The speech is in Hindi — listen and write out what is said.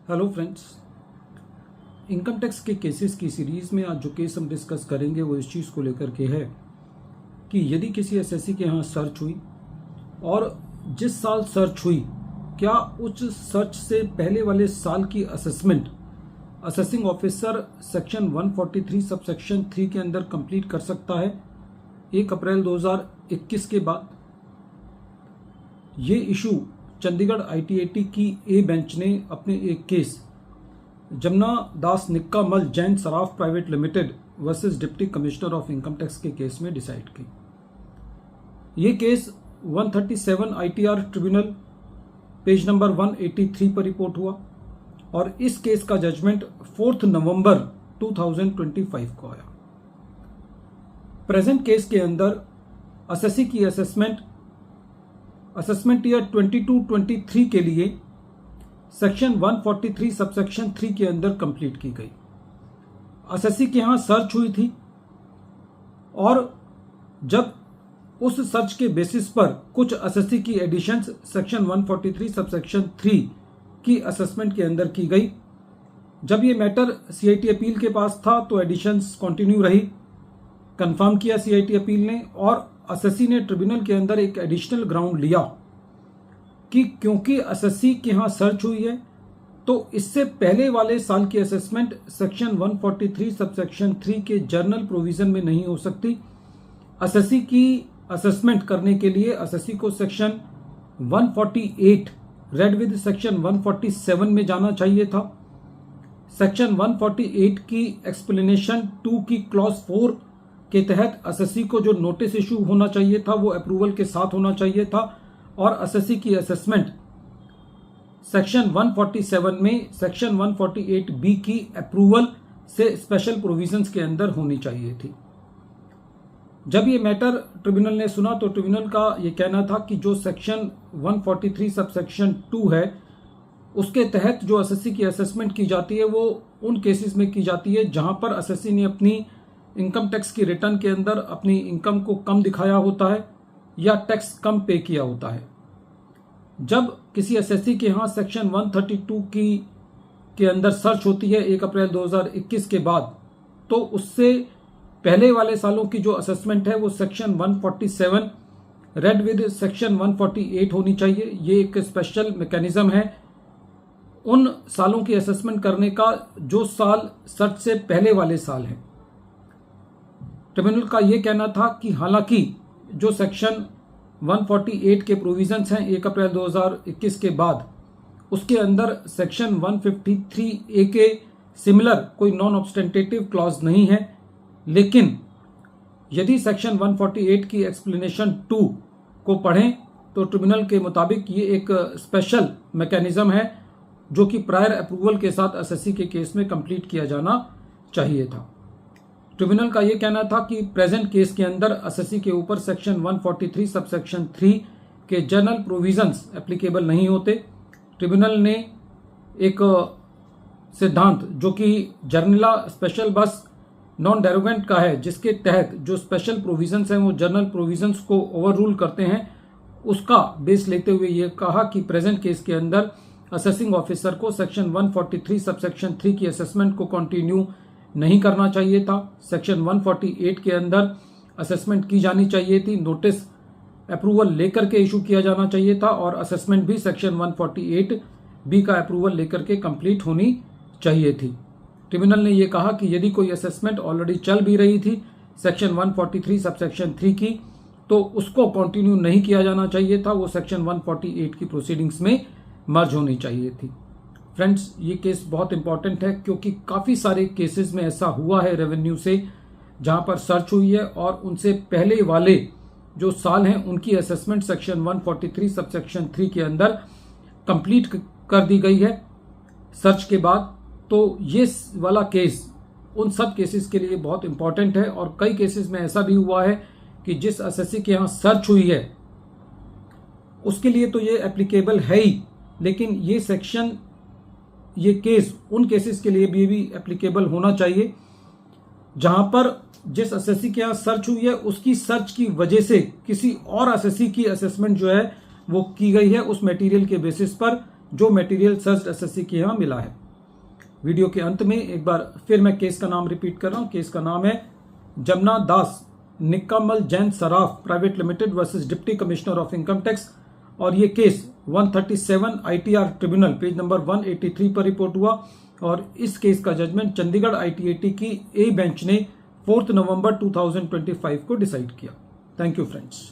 हेलो फ्रेंड्स, इनकम टैक्स के केसेस की सीरीज़ में आज जो केस हम डिस्कस करेंगे वो इस चीज़ को लेकर के है कि यदि किसी एसएससी के यहाँ सर्च हुई और जिस साल सर्च हुई, क्या उस सर्च से पहले वाले साल की assessment assessing officer section 143 subsection 3 के अंदर कंप्लीट कर सकता है 1 अप्रैल 2021 के बाद। ये इशू चंडीगढ़ ITAT की ए बेंच ने अपने एक केस जमुना दास निक्का मल Jain Saraf private limited versus deputy commissioner of income tax के केस में डिसाइड की। ये case 137 ITR tribunal page number 183 पर रिपोर्ट हुआ और इस केस का जजमेंट 4 नवंबर 2025 को आया। प्रेजेंट केस के अंदर एसएससी की असेसमेंट ईयर 22-23 के लिए सेक्शन 143 सबसेक्शन 3 के अंदर कंप्लीट की गई। एसएससी के यहां सर्च हुई थी और जब उस सर्च के बेसिस पर कुछ एसएससी की एडिशंस सेक्शन 143 सबसेक्शन 3 की असेसमेंट के अंदर की गई। जब ये मैटर CIT अपील के पास था तो एडिशंस कंटिन्यू रही, कंफर्म किया CIT अपील ने और एसएससी ने ट्रिब्यूनल के अंदर एक एडिशनल ग्राउंड लिया कि क्योंकि एसएससी के यहां सर्च हुई है तो इससे पहले वाले साल की असेसमेंट सेक्शन 143 सबसेक्शन 3 के जर्नल प्रोविजन में नहीं हो सकती। एसएससी की असेसमेंट करने के लिए एसएससी को सेक्शन 148 रेड विद सेक्शन 147 में जाना चाहिए था। सेक्शन 148 की एक्सप्लेनेशन 2 की क्लॉज 4 के तहत एसएससी को जो नोटिस इशू होना चाहिए था वो अप्रूवल के साथ होना चाहिए था और एसएससी की असेसमेंट सेक्शन 147 में सेक्शन 148B की अप्रूवल से स्पेशल प्रोविजंस के अंदर होनी चाहिए थी। जब ये मैटर ट्रिब्यूनल ने सुना तो ट्रिब्यूनल का ये कहना था कि जो सेक्शन 143 सबसेक्शन 2 है उसके तहत जो एसएससी की असेसमेंट की जाती है वो उन केसेस में की जाती है जहां पर एसएससी ने अपनी इनकम टैक्स की रिटर्न के अंदर अपनी इनकम को कम दिखाया होता है या टैक्स कम पे किया होता है। जब किसी एसएससी के यहाँ सेक्शन 132 के अंदर सर्च होती है 1 अप्रैल 2021 के बाद, तो उससे पहले वाले सालों की जो असेसमेंट है वो सेक्शन 147 रेड विद सेक्शन 148 होनी चाहिए। ये एक स्पेशल मैकेनिज्म है उन सालों की असेसमेंट करने का जो साल सर्च से पहले वाले साल हैं। ट्रिब्यूनल का यह कहना था कि हालांकि जो सेक्शन 148 के प्रोविजंस हैं 1 अप्रैल 2021 के बाद, उसके अंदर सेक्शन 153A के सिमिलर कोई नॉन ऑब्स्टेंटेटिव क्लॉज नहीं है, लेकिन यदि सेक्शन 148 की एक्सप्लेनेशन 2 को पढ़ें तो ट्रिब्यूनल के मुताबिक ये एक स्पेशल मैकेनिज्म है जो कि प्रायर अप्रूवल के साथ एसएससी के केस में कंप्लीट किया जाना चाहिए था। ट्रिब्यूनल का यह कहना था कि प्रेजेंट केस के अंदर एसएससी के ऊपर सेक्शन 143 सबसेक्शन 3 के जनरल प्रोविजंस एप्लीकेबल नहीं होते। ट्रिब्यूनल ने एक सिद्धांत जो कि जर्निला स्पेशल बस नॉन डेरोगेंट का है, जिसके तहत जो स्पेशल प्रोविजंस हैं वो जनरल प्रोविजंस को ओवर रूल करते हैं, उसका बेस लेते हुए ये कहा कि प्रेजेंट केस के अंदर असेसिंग ऑफिसर को सेक्शन 143 सबसेक्शन 3 की असेसमेंट को कंटिन्यू नहीं करना चाहिए था। सेक्शन 148 के अंदर असेसमेंट की जानी चाहिए थी, नोटिस अप्रूवल लेकर के इशू किया जाना चाहिए था और असेसमेंट भी सेक्शन 148B का अप्रूवल लेकर के कंप्लीट होनी चाहिए थी। ट्रिब्यूनल ने यह कहा कि यदि कोई असेसमेंट ऑलरेडी चल भी रही थी सेक्शन 143 सबसेक्शन 3 की, तो उसको कंटिन्यू नहीं किया जाना चाहिए था, वो सेक्शन 148 की प्रोसीडिंग्स में मर्ज होनी चाहिए थी। फ्रेंड्स, ये केस बहुत इंपॉर्टेंट है क्योंकि काफ़ी सारे केसेस में ऐसा हुआ है रेवेन्यू से जहां पर सर्च हुई है और उनसे पहले वाले जो साल हैं उनकी असेसमेंट सेक्शन 143 सबसेक्शन 3 के अंदर कंप्लीट कर दी गई है सर्च के बाद। तो ये वाला केस उन सब केसेस के लिए बहुत इंपॉर्टेंट है और कई केसेस में ऐसा भी हुआ है कि जिस एसएससी के यहाँ सर्च हुई है उसके लिए तो ये एप्लीकेबल है ही, लेकिन ये सेक्शन ये केस उन केसेस के लिए भी एप्लीकेबल होना चाहिए जहां पर जिस एसएससी के यहाँ सर्च हुई है उसकी सर्च की वजह से किसी और एसएससी की असेसमेंट जो है वो की गई है उस मटेरियल के बेसिस पर जो मटेरियल सर्च एसएससी के यहाँ मिला है। वीडियो के अंत में एक बार फिर मैं केस का नाम रिपीट कर रहा हूँ। केस का नाम है Jamuna Das Nikkamal Jain Saraf private limited versus deputy commissioner of income tax, और ये case 137 ITR tribunal page number 183 पर रिपोर्ट हुआ और इस केस का जजमेंट चंडीगढ़ आईटीएटी की ए बेंच ने 4 नवंबर 2025 को डिसाइड किया। Thank you friends.